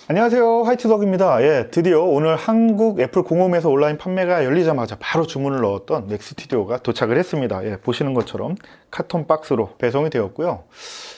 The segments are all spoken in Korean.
안녕하세요, 화이트덕입니다. 드디어 오늘 한국 애플 공홈에서 온라인 판매가 열리자마자 바로 주문을 넣었던 맥 스튜디오가 도착을 했습니다. 보시는 것처럼 카톤 박스로 배송이 되었고요.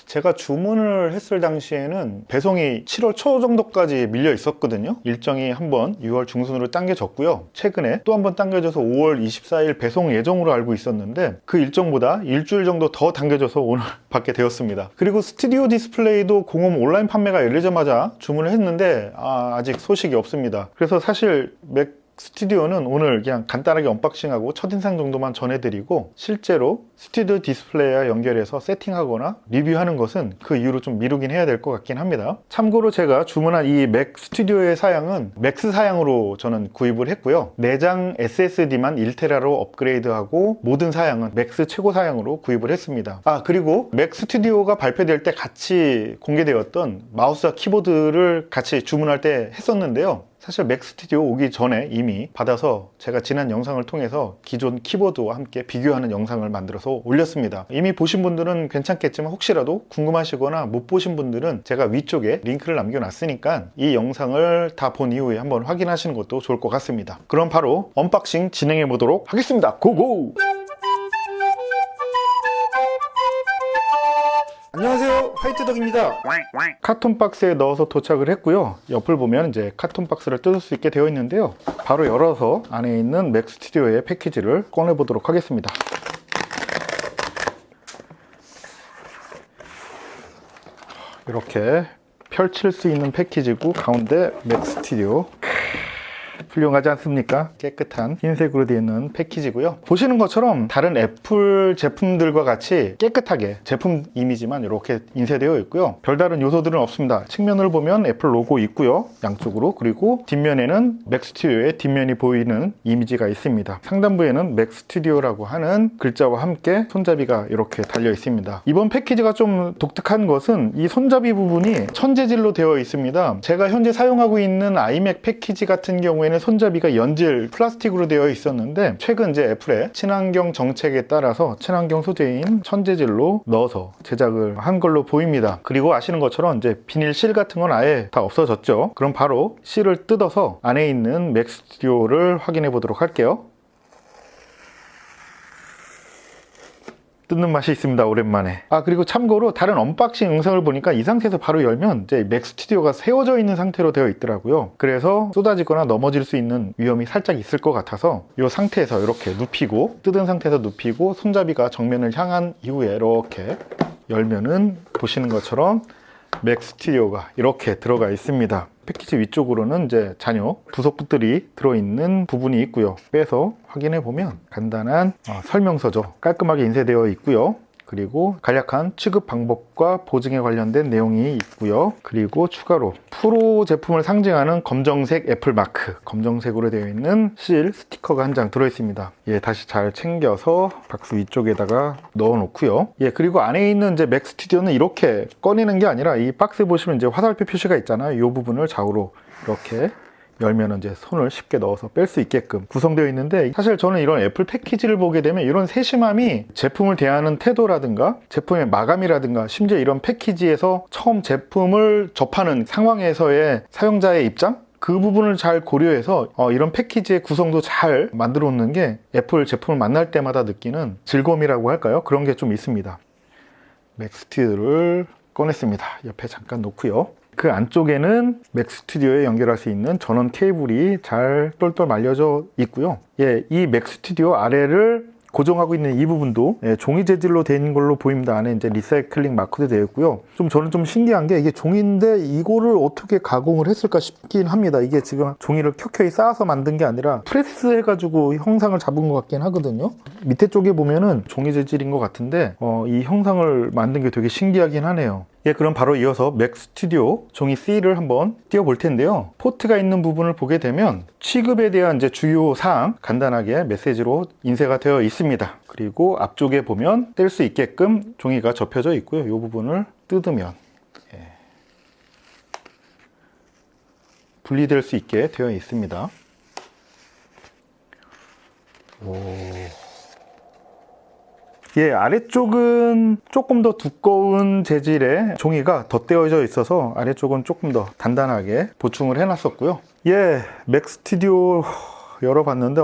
제가 주문을 했을 당시에는 배송이 7월 초 정도까지 밀려 있었거든요. 일정이 한번 6월 중순으로 당겨졌고요. 최근에 또 한번 당겨져서 5월 24일 배송 예정으로 알고 있었는데 그 일정보다 일주일 정도 더 당겨져서 오늘 받게 되었습니다. 그리고 스튜디오 디스플레이도 공홈 온라인 판매가 열리자마자 주문을 했는데 아직 소식이 없습니다. 그래서 사실 맥 스튜디오는 오늘 그냥 간단하게 언박싱하고 첫인상 정도만 전해드리고 실제로 스튜디오 디스플레이와 연결해서 세팅하거나 리뷰하는 것은 그 이후로 좀 미루긴 해야 될 것 같긴 합니다. 참고로 제가 주문한 이 맥 스튜디오의 사양은 맥스 사양으로 저는 구입을 했고요. 내장 SSD만 1테라로 업그레이드하고 모든 사양은 맥스 최고 사양으로 구입을 했습니다. 그리고 맥 스튜디오가 발표될 때 같이 공개되었던 마우스와 키보드를 같이 주문할 때 했었는데요. 사실 맥 스튜디오 오기 전에 이미 받아서 제가 지난 영상을 통해서 기존 키보드와 함께 비교하는 영상을 만들어서 올렸습니다. 이미 보신 분들은 괜찮겠지만 혹시라도 궁금하시거나 못 보신 분들은 제가 위쪽에 링크를 남겨놨으니까 이 영상을 다 본 이후에 한번 확인하시는 것도 좋을 것 같습니다. 그럼 바로 언박싱 진행해 보도록 하겠습니다. 고고! 안녕하세요, 화이트덕입니다. 카톤 박스에 넣어서 도착을 했고요. 옆을 보면 이제 카톤 박스를 뜯을 수 있게 되어 있는데요. 바로 열어서 안에 있는 맥 스튜디오의 패키지를 꺼내 보도록 하겠습니다. 이렇게 펼칠 수 있는 패키지고 가운데 맥 스튜디오, 훌륭하지 않습니까? 깨끗한 흰색으로 되어 있는 패키지고요. 보시는 것처럼 다른 애플 제품들과 같이 깨끗하게 제품 이미지만 이렇게 인쇄되어 있고요. 별다른 요소들은 없습니다. 측면을 보면 애플 로고 있고요. 양쪽으로. 그리고 뒷면에는 맥 스튜디오의 뒷면이 보이는 이미지가 있습니다. 상단부에는 맥 스튜디오라고 하는 글자와 함께 손잡이가 이렇게 달려 있습니다. 이번 패키지가 좀 독특한 것은 이 손잡이 부분이 천재질로 되어 있습니다. 제가 현재 사용하고 있는 아이맥 패키지 같은 경우에는 손잡이가 연질 플라스틱으로 되어 있었는데 최근 이제 애플의 친환경 정책에 따라서 친환경 소재인 천재질로 넣어서 제작을 한 걸로 보입니다. 그리고 아시는 것처럼 이제 비닐 실 같은 건 아예 다 없어졌죠. 그럼 바로 실을 뜯어서 안에 있는 맥 스튜디오를 확인해 보도록 할게요. 뜯는 맛이 있습니다. 오랜만에. 그리고 참고로 다른 언박싱 영상을 보니까 이 상태에서 바로 열면 이제 맥 스튜디오가 세워져 있는 상태로 되어 있더라고요. 그래서 쏟아지거나 넘어질 수 있는 위험이 살짝 있을 것 같아서 이 상태에서 이렇게 눕히고, 뜯은 상태에서 눕히고 손잡이가 정면을 향한 이후에 이렇게 열면은 보시는 것처럼 맥 스튜디오가 이렇게 들어가 있습니다. 패키지 위쪽으로는 이제 잔여 부속들이 들어있는 부분이 있고요. 빼서 확인해 보면 간단한 설명서죠. 깔끔하게 인쇄되어 있고요. 그리고 간략한 취급 방법과 보증에 관련된 내용이 있고요. 그리고 추가로 프로 제품을 상징하는 검정색 애플 마크, 검정색으로 되어 있는 실 스티커가 한 장 들어있습니다. 다시 잘 챙겨서 박스 위쪽에다가 넣어 놓고요. 그리고 안에 있는 이제 맥 스튜디오는 이렇게 꺼내는 게 아니라 이 박스 보시면 이제 화살표 표시가 있잖아요. 이 부분을 좌우로 이렇게 열면 이제 손을 쉽게 넣어서 뺄 수 있게끔 구성되어 있는데, 사실 저는 이런 애플 패키지를 보게 되면 이런 세심함이 제품을 대하는 태도라든가 제품의 마감이라든가 심지어 이런 패키지에서 처음 제품을 접하는 상황에서의 사용자의 입장? 그 부분을 잘 고려해서 이런 패키지의 구성도 잘 만들어 놓는 게 애플 제품을 만날 때마다 느끼는 즐거움이라고 할까요? 그런 게 좀 있습니다. 맥 스튜디오를 꺼냈습니다. 옆에 잠깐 놓고요. 그 안쪽에는 맥 스튜디오에 연결할 수 있는 전원 케이블이 잘 똘똘 말려져 있고요. 이 맥 스튜디오 아래를 고정하고 있는 이 부분도 종이 재질로 된 걸로 보입니다. 안에 이제 리사이클링 마크도 되어 있고요. 저는 좀 신기한 게 이게 종인데 이거를 어떻게 가공을 했을까 싶긴 합니다. 이게 지금 종이를 켜켜이 쌓아서 만든 게 아니라 프레스 해가지고 형상을 잡은 것 같긴 하거든요. 밑에 쪽에 보면은 종이 재질인 것 같은데 이 형상을 만든 게 되게 신기하긴 하네요. 그럼 바로 이어서 맥 스튜디오 종이 C를 한번 띄워볼 텐데요. 포트가 있는 부분을 보게 되면 취급에 대한 이제 주요 사항 간단하게 메시지로 인쇄가 되어 있습니다. 그리고 앞쪽에 보면 뗄 수 있게끔 종이가 접혀져 있고요. 이 부분을 뜯으면 분리될 수 있게 되어 있습니다. 예, 아래쪽은 조금 더 두꺼운 재질의 종이가 덧대어져 있어서 아래쪽은 조금 더 단단하게 보충을 해놨었고요. 예, 맥 스튜디오 열어봤는데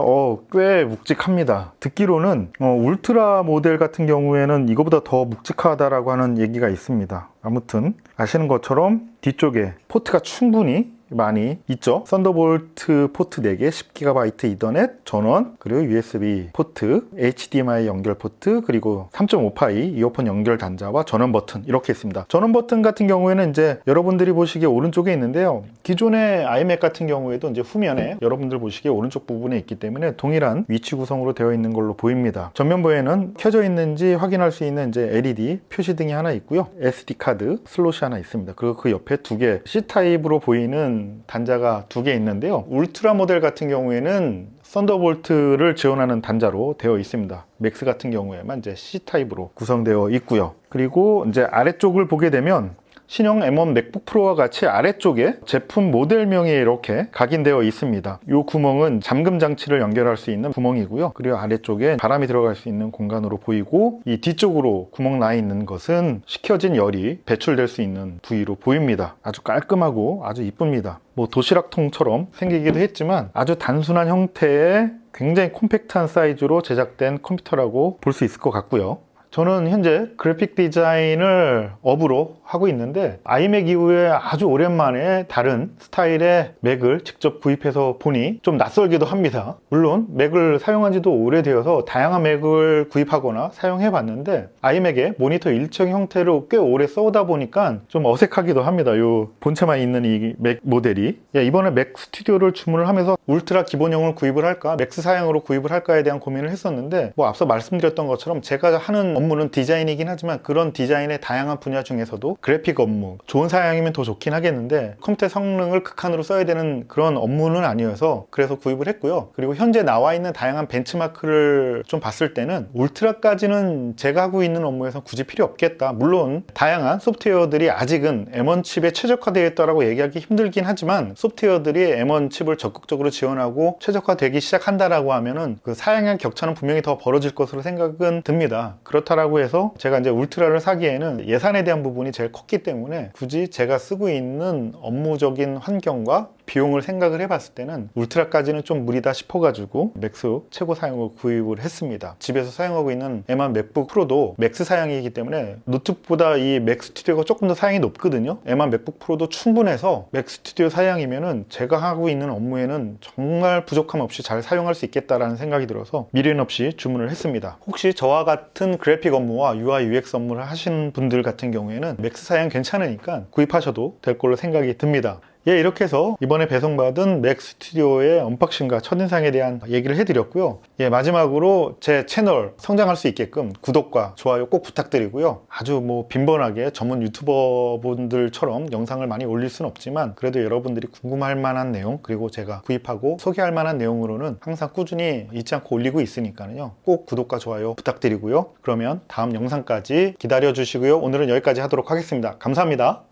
꽤 묵직합니다. 듣기로는 울트라 모델 같은 경우에는 이거보다 더 묵직하다라고 하는 얘기가 있습니다. 아무튼 아시는 것처럼 뒤쪽에 포트가 충분히 많이 있죠. 썬더볼트 포트 4개, 10GB 이더넷 전원, 그리고 USB 포트, HDMI 연결 포트, 그리고 3.5파이 이어폰 연결 단자와 전원 버튼 이렇게 있습니다. 전원 버튼 같은 경우에는 이제 여러분들이 보시기에 오른쪽에 있는데요. 기존의 iMac 같은 경우에도 이제 후면에 여러분들 보시기에 오른쪽 부분에 있기 때문에 동일한 위치 구성으로 되어 있는 걸로 보입니다. 전면부에는 켜져 있는지 확인할 수 있는 이제 LED 표시등이 하나 있고요. SD 카드 슬롯이 하나 있습니다. 그리고 그 옆에 2개 C타입으로 보이는 단자가 2개 있는데요. 울트라 모델 같은 경우에는 썬더볼트를 지원하는 단자로 되어 있습니다. 맥스 같은 경우에만 이제 C타입으로 구성되어 있고요. 그리고 이제 아래쪽을 보게 되면 신형 M1 맥북 프로와 같이 아래쪽에 제품 모델명이 이렇게 각인되어 있습니다. 이 구멍은 잠금 장치를 연결할 수 있는 구멍이고요. 그리고 아래쪽에 바람이 들어갈 수 있는 공간으로 보이고, 이 뒤쪽으로 구멍 나 있는 것은 식혀진 열이 배출될 수 있는 부위로 보입니다. 아주 깔끔하고 아주 이쁩니다. 뭐 도시락통처럼 생기기도 했지만 아주 단순한 형태의 굉장히 콤팩트한 사이즈로 제작된 컴퓨터라고 볼 수 있을 것 같고요. 저는 현재 그래픽 디자인을 업으로 하고 있는데 아이맥 이후에 아주 오랜만에 다른 스타일의 맥을 직접 구입해서 보니 좀 낯설기도 합니다. 물론 맥을 사용한 지도 오래되어서 다양한 맥을 구입하거나 사용해 봤는데 아이맥의 모니터 일정 형태로 꽤 오래 써오다 보니까 좀 어색하기도 합니다. 요 본체만 있는 이 맥 모델이. 이번에 맥 스튜디오를 주문을 하면서 울트라 기본형을 구입을 할까 맥스 사양으로 구입을 할까에 대한 고민을 했었는데, 뭐 앞서 말씀드렸던 것처럼 제가 하는 업무는 디자인이긴 하지만 그런 디자인의 다양한 분야 중에서도 그래픽 업무, 좋은 사양이면 더 좋긴 하겠는데 컴퓨터 성능을 극한으로 써야 되는 그런 업무는 아니어서 그래서 구입을 했고요. 그리고 현재 나와 있는 다양한 벤치마크를 좀 봤을 때는 울트라까지는 제가 하고 있는 업무에서 굳이 필요 없겠다. 물론 다양한 소프트웨어들이 아직은 M1 칩에 최적화되어 있다고 얘기하기 힘들긴 하지만 소프트웨어들이 M1 칩을 적극적으로 지원하고 최적화되기 시작한다라고 하면은 그 사양의 격차는 분명히 더 벌어질 것으로 생각은 듭니다. 그렇다라고 해서 제가 이제 울트라를 사기에는 예산에 대한 부분이 제일 컸기 때문에 굳이 제가 쓰고 있는 업무적인 환경과 비용을 생각을 해봤을 때는 울트라까지는 좀 무리다 싶어가지고 맥스 최고 사양을 구입을 했습니다. 집에서 사용하고 있는 M1 맥북 프로도 맥스 사양이기 때문에 노트북보다 이 맥 스튜디오가 조금 더 사양이 높거든요. M1 맥북 프로도 충분해서 맥 스튜디오 사양이면은 제가 하고 있는 업무에는 정말 부족함 없이 잘 사용할 수 있겠다라는 생각이 들어서 미련 없이 주문을 했습니다. 혹시 저와 같은 그래픽 업무와 UI, UX 업무를 하시는 분들 같은 경우에는 맥스 사양 괜찮으니까 구입하셔도 될 걸로 생각이 듭니다. 이렇게 해서 이번에 배송받은 맥 스튜디오의 언박싱과 첫인상에 대한 얘기를 해드렸고요. 마지막으로 제 채널 성장할 수 있게끔 구독과 좋아요 꼭 부탁드리고요. 아주 뭐 빈번하게 전문 유튜버 분들처럼 영상을 많이 올릴 수는 없지만 그래도 여러분들이 궁금할 만한 내용, 그리고 제가 구입하고 소개할 만한 내용으로는 항상 꾸준히 잊지 않고 올리고 있으니까요. 꼭 구독과 좋아요 부탁드리고요. 그러면 다음 영상까지 기다려 주시고요. 오늘은 여기까지 하도록 하겠습니다. 감사합니다.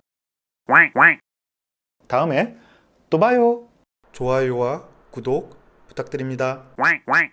다음에 또 봐요. 좋아요와 구독 부탁드립니다.